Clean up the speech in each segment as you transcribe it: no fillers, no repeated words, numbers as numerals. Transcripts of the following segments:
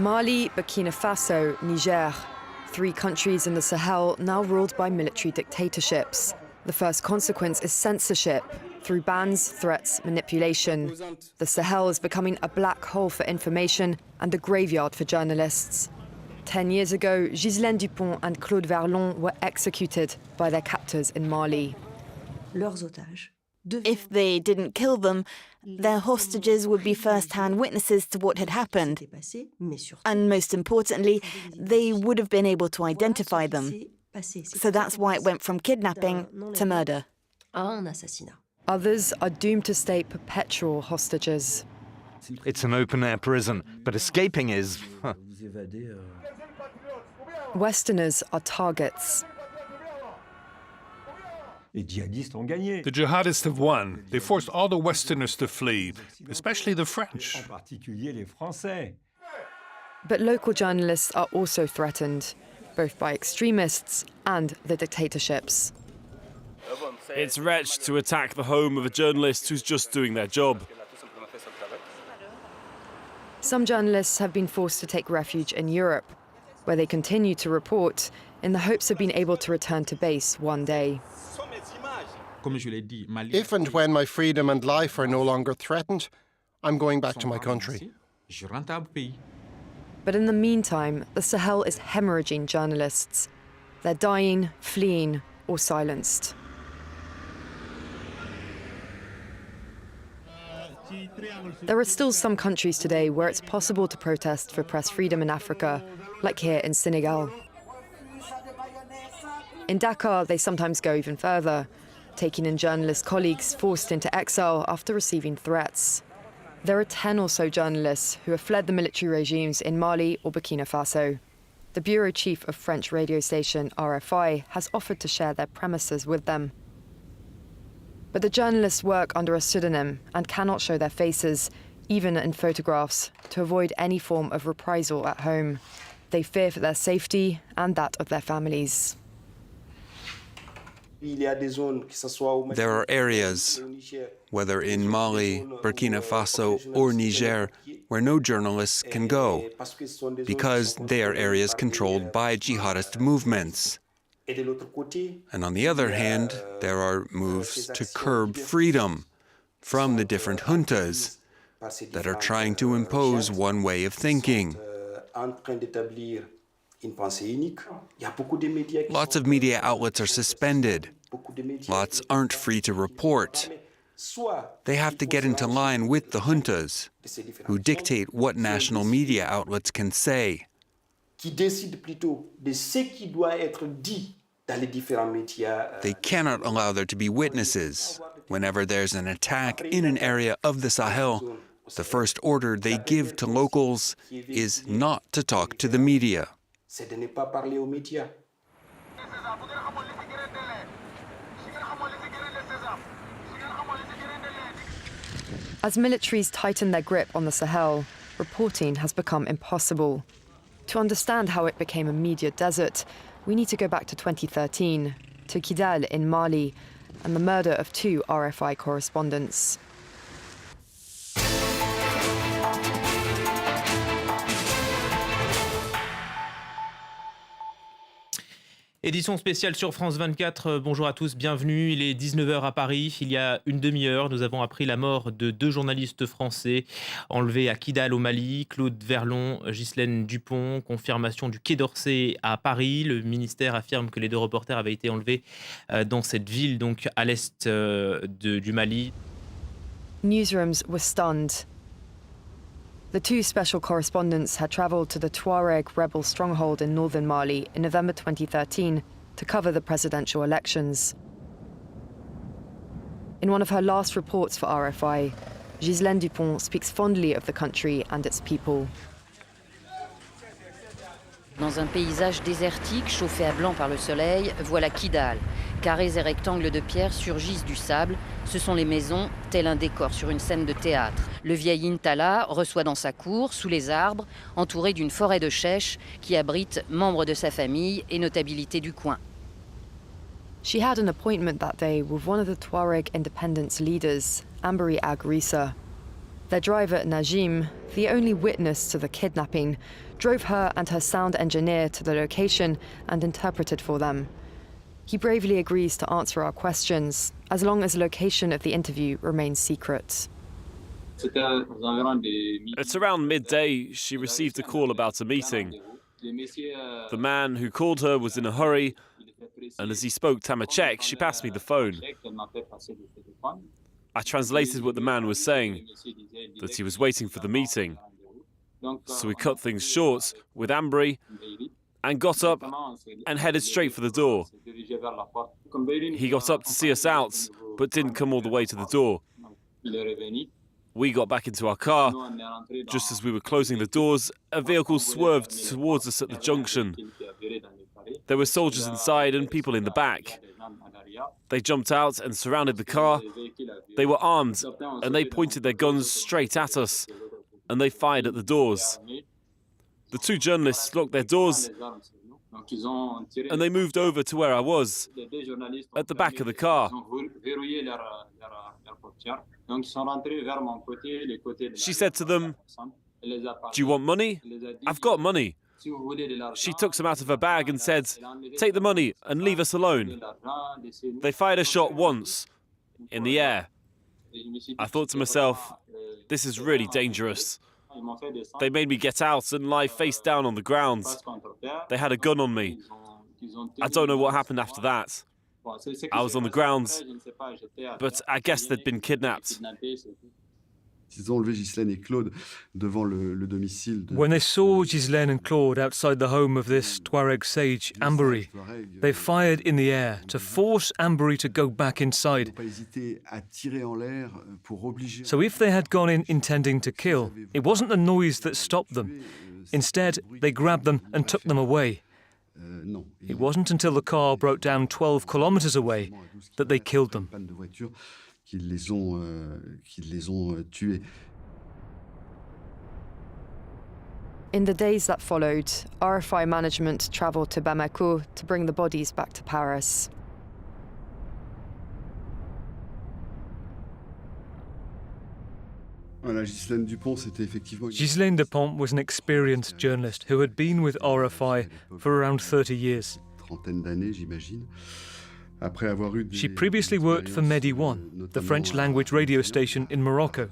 Mali, Burkina Faso, Niger. 3 countries in the Sahel now ruled by military dictatorships. The first consequence is censorship, through bans, threats, manipulation. The Sahel is becoming a black hole for information and a graveyard for journalists. 10 years ago, Ghislaine Dupont and Claude Verlon were executed by their captors in Mali. If they didn't kill them, their hostages would be first-hand witnesses to what had happened. And most importantly, they would have been able to identify them. So that's why it went from kidnapping to murder. Others are doomed to stay perpetual hostages. It's an open-air prison, but escaping is... Westerners are targets. The jihadists have won. They forced all the Westerners to flee, especially the French. But local journalists are also threatened, both by extremists and the dictatorships. It's wretched to attack the home of a journalist who's just doing their job. Some journalists have been forced to take refuge in Europe, where they continue to report in the hopes of being able to return to base one day. If and when my freedom and life are no longer threatened, I'm going back to my country. But in the meantime, the Sahel is hemorrhaging journalists. They're dying, fleeing, or silenced. There are still some countries today where it's possible to protest for press freedom in Africa, like here in Senegal. In Dakar, they sometimes go even further, taking in journalist colleagues forced into exile after receiving threats. There are 10 or so journalists who have fled the military regimes in Mali or Burkina Faso. The bureau chief of French radio station RFI has offered to share their premises with them. But the journalists work under a pseudonym and cannot show their faces, even in photographs, to avoid any form of reprisal at home. They fear for their safety and that of their families. There are areas, whether in Mali, Burkina Faso, or Niger, where no journalists can go, because they are areas controlled by jihadist movements. And on the other hand, there are moves to curb freedom from the different juntas that are trying to impose one way of thinking. Lots of media outlets are suspended. Lots aren't free to report. They have to get into line with the juntas, who dictate what national media outlets can say. They cannot allow there to be witnesses. Whenever there's an attack in an area of the Sahel, the first order they give to locals is not to talk to the media. As militaries tighten their grip on the Sahel, reporting has become impossible. To understand how it became a media desert, we need to go back to 2013, to Kidal in Mali, and the murder of 2 RFI correspondents. Édition spéciale sur France 24. Bonjour à tous, bienvenue. Il est 19h à Paris. Il y a une demi-heure, nous avons appris la mort de 2 journalistes français enlevés à Kidal au Mali, Claude Verlon, Ghislaine Dupont. Confirmation du Quai d'Orsay à Paris. Le ministère affirme que les 2 reporters avaient été enlevés dans cette ville, donc à l'est du Mali. Newsrooms were stunned. The 2 special correspondents had travelled to the Tuareg rebel stronghold in northern Mali in November 2013 to cover the presidential elections. In one of her last reports for RFI, Ghislaine Dupont speaks fondly of the country and its people. Dans un paysage désertique, chauffé à blanc par le soleil, voilà Kidal. Carrés et rectangles de pierre surgissent du sable. Ce sont les maisons, tel un décor sur une scène de théâtre. Le vieil Intala reçoit dans sa cour, sous les arbres, entouré d'une forêt de chèches qui abrite membres de sa famille et notabilités du coin. She had an appointment that day with one of the Tuareg independence leaders, Ambari Ag Rissa. Their driver, Najim, the only witness to the kidnapping, drove her and her sound engineer to the location and interpreted for them. He bravely agrees to answer our questions, as long as the location of the interview remains secret. At around midday, she received a call about a meeting. The man who called her was in a hurry, and as he spoke Tamashek, she passed me the phone. I translated what the man was saying, that he was waiting for the meeting. So we cut things short with Ambry and got up and headed straight for the door. He got up to see us out, but didn't come all the way to the door. We got back into our car. Just as we were closing the doors, a vehicle swerved towards us at the junction. There were soldiers inside and people in the back. They jumped out and surrounded the car. They were armed and they pointed their guns straight at us, and they fired at the doors. The two journalists locked their doors and they moved over to where I was, at the back of the car. She said to them, "Do you want money? I've got money." She took some out of her bag and said, "Take the money and leave us alone." They fired a shot once, in the air. I thought to myself, this is really dangerous. They made me get out and lie face down on the ground. They had a gun on me. I don't know what happened after that. I was on the ground, but I guess they'd been kidnapped. When they saw Ghislaine and Claude outside the home of this Tuareg sage, Ambry, they fired in the air to force Ambry to go back inside. So if they had gone in intending to kill, it wasn't the noise that stopped them. Instead, they grabbed them and took them away. It wasn't until the car broke down 12 kilometers away that they killed them. In the days that followed, RFI management travelled to Bamako to bring the bodies back to Paris. Ghislaine Dupont was an experienced journalist who had been with RFI for around 30 years. She previously worked for Medi One, the French-language radio station in Morocco.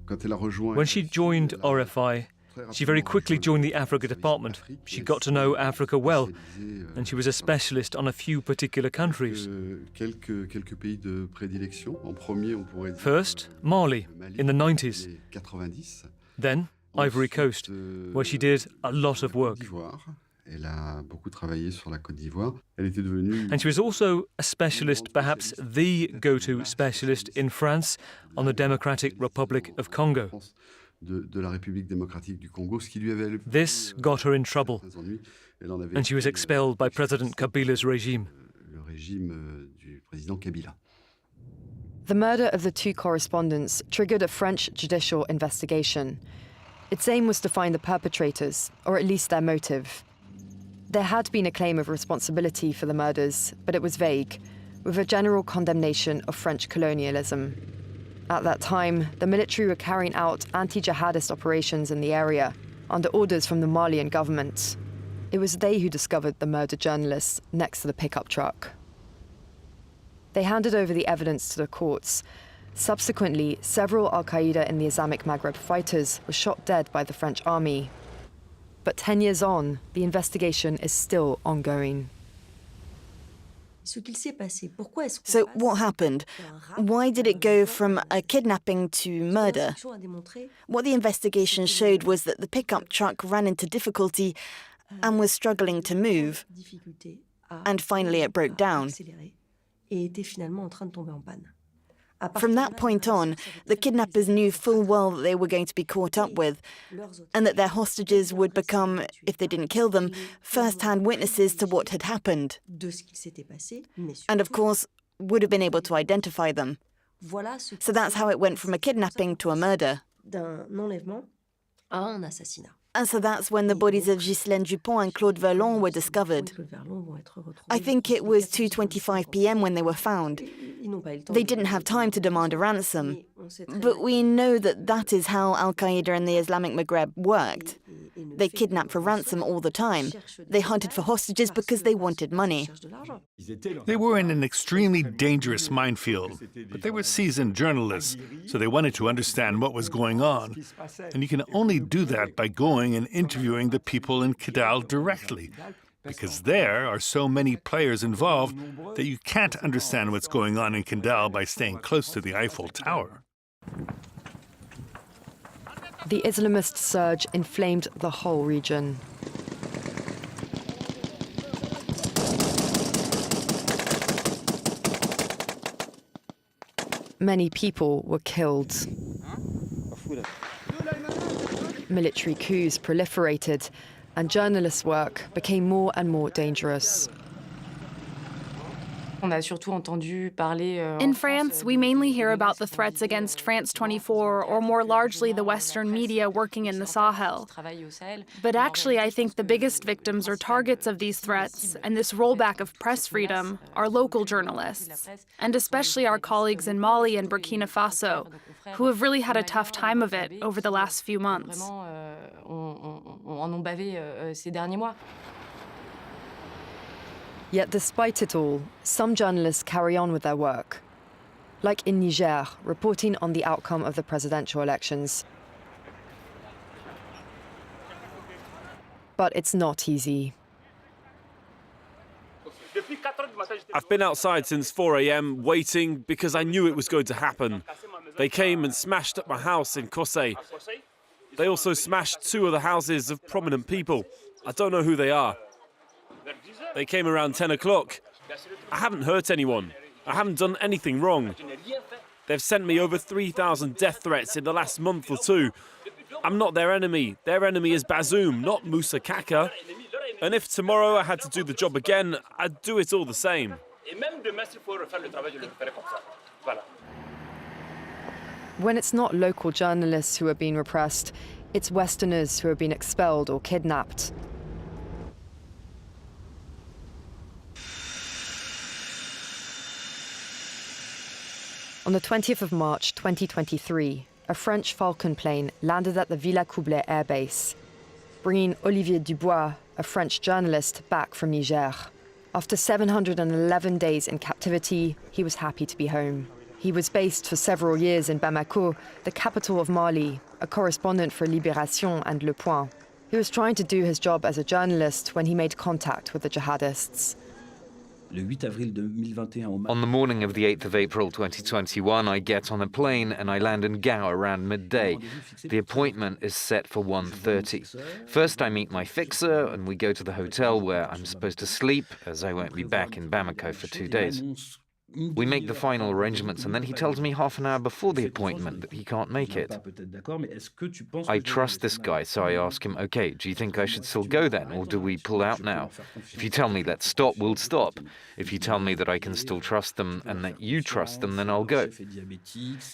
When she joined RFI, she very quickly joined the Africa department. She got to know Africa well, and she was a specialist on a few particular countries. First, Mali, in the 90s. Then, Ivory Coast, where she did a lot of work. And she was also a specialist, perhaps the go-to specialist in France on the Democratic Republic of Congo. This got her in trouble, and she was expelled by President Kabila's regime. The murder of the two correspondents triggered a French judicial investigation. Its aim was to find the perpetrators, or at least their motive. There had been a claim of responsibility for the murders, but it was vague, with a general condemnation of French colonialism. At that time, the military were carrying out anti-jihadist operations in the area, under orders from the Malian government. It was they who discovered the murdered journalists next to the pickup truck. They handed over the evidence to the courts. Subsequently, several Al-Qaeda and the Islamic Maghreb fighters were shot dead by the French army. But 10 years on, the investigation is still ongoing. So what happened? Why did it go from a kidnapping to murder? What the investigation showed was that the pickup truck ran into difficulty and was struggling to move. And finally it broke down. From that point on, the kidnappers knew full well that they were going to be caught up with, and that their hostages would become, if they didn't kill them, first-hand witnesses to what had happened. And of course, would have been able to identify them. So that's how it went from a kidnapping to a murder. And so that's when the bodies of Ghislaine Dupont and Claude Verlon were discovered. I think it was 2:25 p.m. when they were found. They didn't have time to demand a ransom. But we know that that is how Al-Qaeda in the Islamic Maghreb worked. They kidnapped for ransom all the time. They hunted for hostages because they wanted money. They were in an extremely dangerous minefield, but they were seasoned journalists, so they wanted to understand what was going on. And you can only do that by going and interviewing the people in Kidal directly, because there are so many players involved that you can't understand what's going on in Kidal by staying close to the Eiffel Tower. The Islamist surge inflamed the whole region. Many people were killed. Military coups proliferated, and journalists' work became more and more dangerous. In France, we mainly hear about the threats against France 24, or more largely the Western media working in the Sahel. But actually, I think the biggest victims or targets of these threats and this rollback of press freedom are local journalists, and especially our colleagues in Mali and Burkina Faso, who have really had a tough time of it over the last few months. Yet despite it all, some journalists carry on with their work. Like in Niger, reporting on the outcome of the presidential elections. But it's not easy. I've been outside since 4 a.m. waiting because I knew it was going to happen. They came and smashed up my house in Kossé. They also smashed 2 other houses of prominent people. I don't know who they are. They came around 10 o'clock. I haven't hurt anyone. I haven't done anything wrong. They've sent me over 3,000 death threats in the last month or 2. I'm not their enemy. Their enemy is Bazoum, not Moussa Kaka. And if tomorrow I had to do the job again, I'd do it all the same. When it's not local journalists who are being repressed, it's Westerners who are being expelled or kidnapped. On the 20th of March 2023, a French Falcon plane landed at the Villacoublay air base, bringing Olivier Dubois, a French journalist, back from Niger. After 711 days in captivity, he was happy to be home. He was based for several years in Bamako, the capital of Mali, a correspondent for Libération and Le Point. He was trying to do his job as a journalist when he made contact with the jihadists. On the morning of the 8th of April 2021, I get on a plane and I land in Gao around midday. The appointment is set for 1:30. First I meet my fixer and we go to the hotel where I'm supposed to sleep, as I won't be back in Bamako for 2 days. We make the final arrangements and then he tells me half an hour before the appointment that he can't make it. I trust this guy, so I ask him, okay, do you think I should still go then, or do we pull out now? If you tell me let's stop, we'll stop. If you tell me that I can still trust them and that you trust them, then I'll go.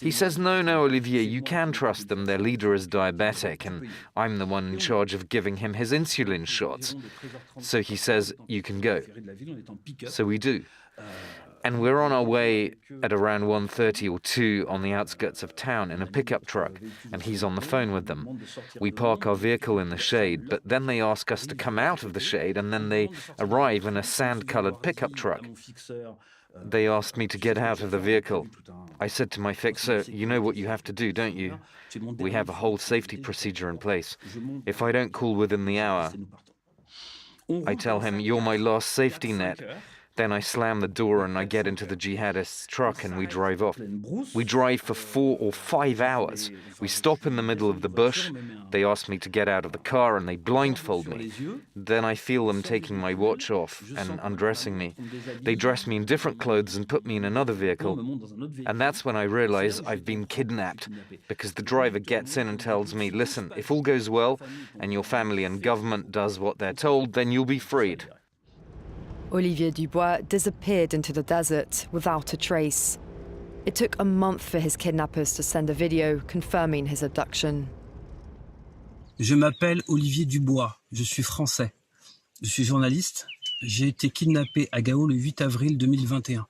He says, no, Olivier, you can trust them. Their leader is diabetic and I'm the one in charge of giving him his insulin shots. So he says, you can go. So we do. And we're on our way at around 1:30 or 2 on the outskirts of town in a pickup truck, and he's on the phone with them. We park our vehicle in the shade, but then they ask us to come out of the shade, and then they arrive in a sand-colored pickup truck. They asked me to get out of the vehicle. I said to my fixer, you know what you have to do, don't you? We have a whole safety procedure in place. If I don't call within the hour, I tell him, you're my last safety net. Then I slam the door and I get into the jihadists' truck and we drive off. We drive for 4 or 5 hours. We stop in the middle of the bush. They ask me to get out of the car and they blindfold me. Then I feel them taking my watch off and undressing me. They dress me in different clothes and put me in another vehicle. And that's when I realize I've been kidnapped, because the driver gets in and tells me, listen, if all goes well and your family and government does what they're told, then you'll be freed. Olivier Dubois disappeared into the desert without a trace. It took a month for his kidnappers to send a video confirming his abduction. Je m'appelle Olivier Dubois, je suis français. Je suis journaliste. J'ai été kidnappé à Gao le 8 avril 2021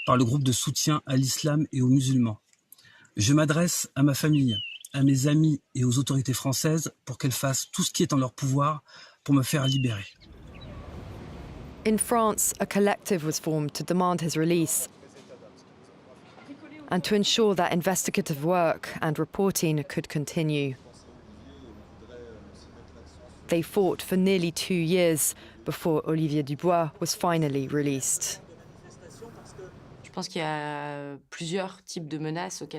par le groupe de soutien à l'islam et aux musulmans. Je m'adresse à ma famille, à mes amis et aux autorités françaises pour qu'elles fassent tout ce qui est en leur pouvoir pour me faire libérer. In France, a collective was formed to demand his release and to ensure that investigative work and reporting could continue. They fought for nearly 2 years before Olivier Dubois was finally released.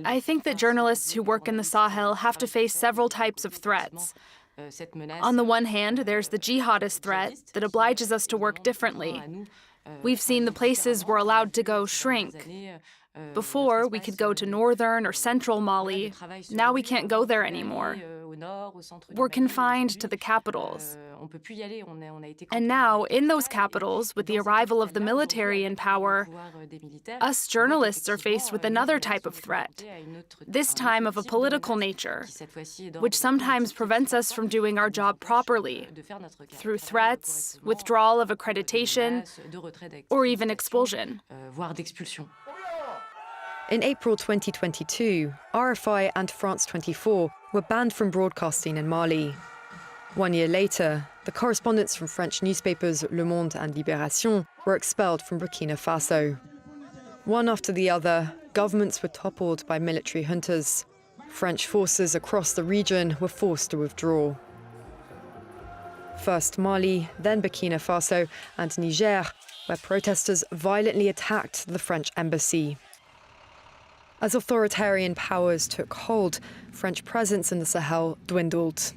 I think that journalists who work in the Sahel have to face several types of threats. On the one hand, there's the jihadist threat that obliges us to work differently. We've seen the places we're allowed to go shrink. Before, we could go to northern or central Mali. Now we can't go there anymore. We're confined to the capitals. And now, in those capitals, with the arrival of the military in power, us journalists are faced with another type of threat, this time of a political nature, which sometimes prevents us from doing our job properly, through threats, withdrawal of accreditation, or even expulsion. In April 2022, RFI and France 24 were banned from broadcasting in Mali. 1 year later, the correspondents from French newspapers Le Monde and Libération were expelled from Burkina Faso. One after the other, governments were toppled by military juntas. French forces across the region were forced to withdraw. First Mali, then Burkina Faso and Niger, where protesters violently attacked the French embassy. As authoritarian powers took hold, French presence in the Sahel dwindled.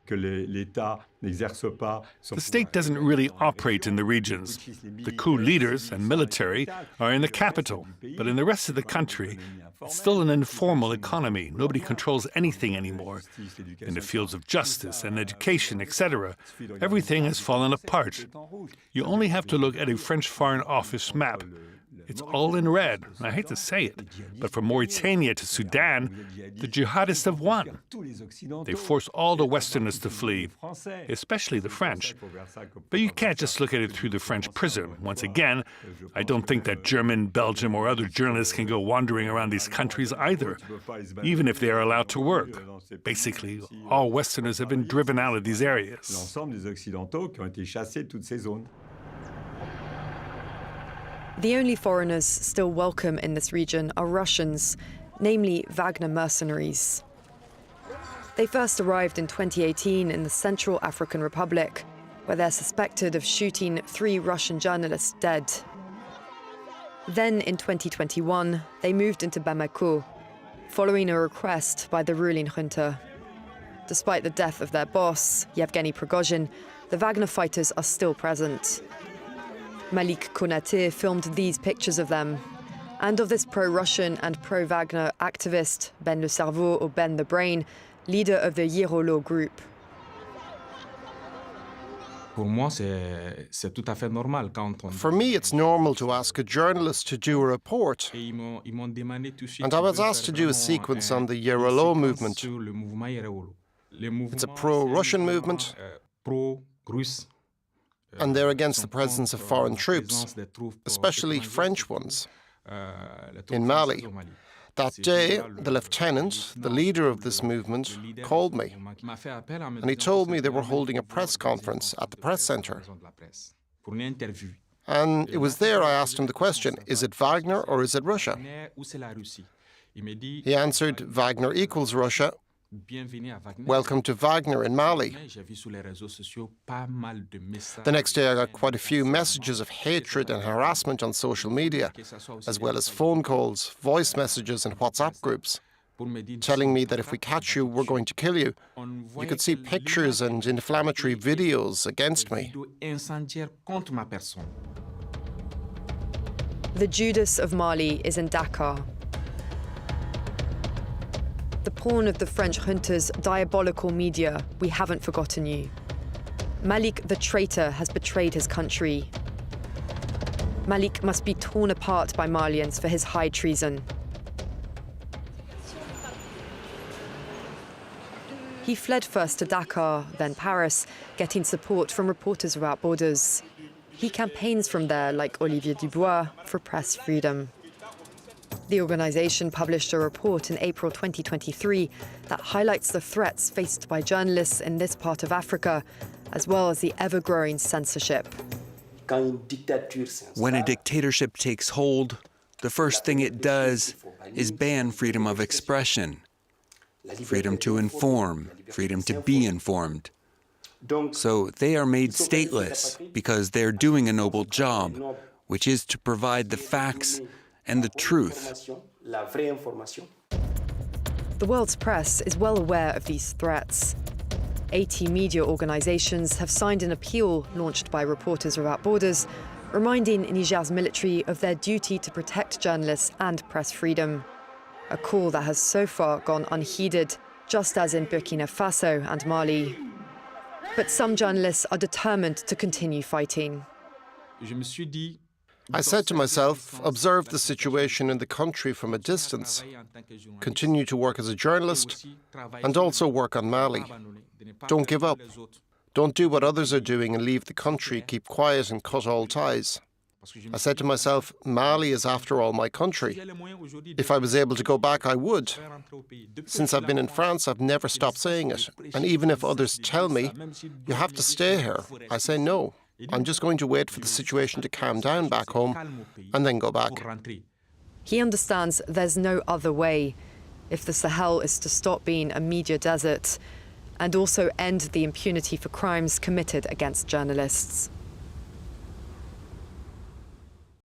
The state doesn't really operate in the regions. The coup leaders and military are in the capital, but in the rest of the country, it's still an informal economy. Nobody controls anything anymore. In the fields of justice and education, etc., everything has fallen apart. You only have to look at a French Foreign Office map. It's all in red. I hate to say it, but from Mauritania to Sudan, the jihadists have won. They force all the Westerners to flee, especially the French. But you can't just look at it through the French prism. Once again, I don't think that German, Belgium, or other journalists can go wandering around these countries either, even if they are allowed to work. Basically, all Westerners have been driven out of these areas. The only foreigners still welcome in this region are Russians, namely Wagner mercenaries. They first arrived in 2018 in the Central African Republic, where they're suspected of shooting 3 Russian journalists dead. Then in 2021, they moved into Bamako, following a request by the ruling junta. Despite the death of their boss, Yevgeny Prigozhin, the Wagner fighters are still present. Malik Konaté filmed these pictures of them, and of this pro-Russian and pro-Wagner activist, Ben le Cerveau or Ben the Brain, leader of the Yirolo group. For me, it's normal to ask a journalist to do a report. And I was asked to do a sequence on the Yirolo movement. It's a pro-Russian movement, and they're against the presence of foreign troops, especially French ones, in Mali. That day, the lieutenant, the leader of this movement, called me, and he told me they were holding a press conference at the press center. And it was there I asked him the question, is it Wagner or is it Russia? He answered, Wagner equals Russia. Welcome to Wagner in Mali. The next day I got quite a few messages of hatred and harassment on social media, as well as phone calls, voice messages and WhatsApp groups, telling me that if we catch you, we're going to kill you. You could see pictures and inflammatory videos against me. The Judas of Mali is in Dakar. The pawn of the French junta's diabolical media, we haven't forgotten you. Malik the traitor has betrayed his country. Malik must be torn apart by Malians for his high treason. He fled first to Dakar, then Paris, getting support from Reporters Without Borders. He campaigns from there, like Olivier Dubois, for press freedom. The organization published a report in April 2023 that highlights the threats faced by journalists in this part of Africa, as well as the ever-growing censorship. When a dictatorship takes hold, the first thing it does is ban freedom of expression, freedom to inform, freedom to be informed. So they are made stateless because they're doing a noble job, which is to provide the facts and the truth. The world's press is well aware of these threats. 80 media organizations have signed an appeal launched by Reporters Without Borders, reminding Niger's military of their duty to protect journalists and press freedom. A call that has so far gone unheeded, just as in Burkina Faso and Mali. But some journalists are determined to continue fighting. I said to myself, observe the situation in the country from a distance, continue to work as a journalist, and also work on Mali. Don't give up. Don't do what others are doing and leave the country, keep quiet and cut all ties. I said to myself, Mali is after all my country. If I was able to go back, I would. Since I've been in France, I've never stopped saying it. And even if others tell me, you have to stay here, I say no. I'm just going to wait for the situation to calm down back home and then go back. He understands there's no other way if the Sahel is to stop being a media desert and also end the impunity for crimes committed against journalists.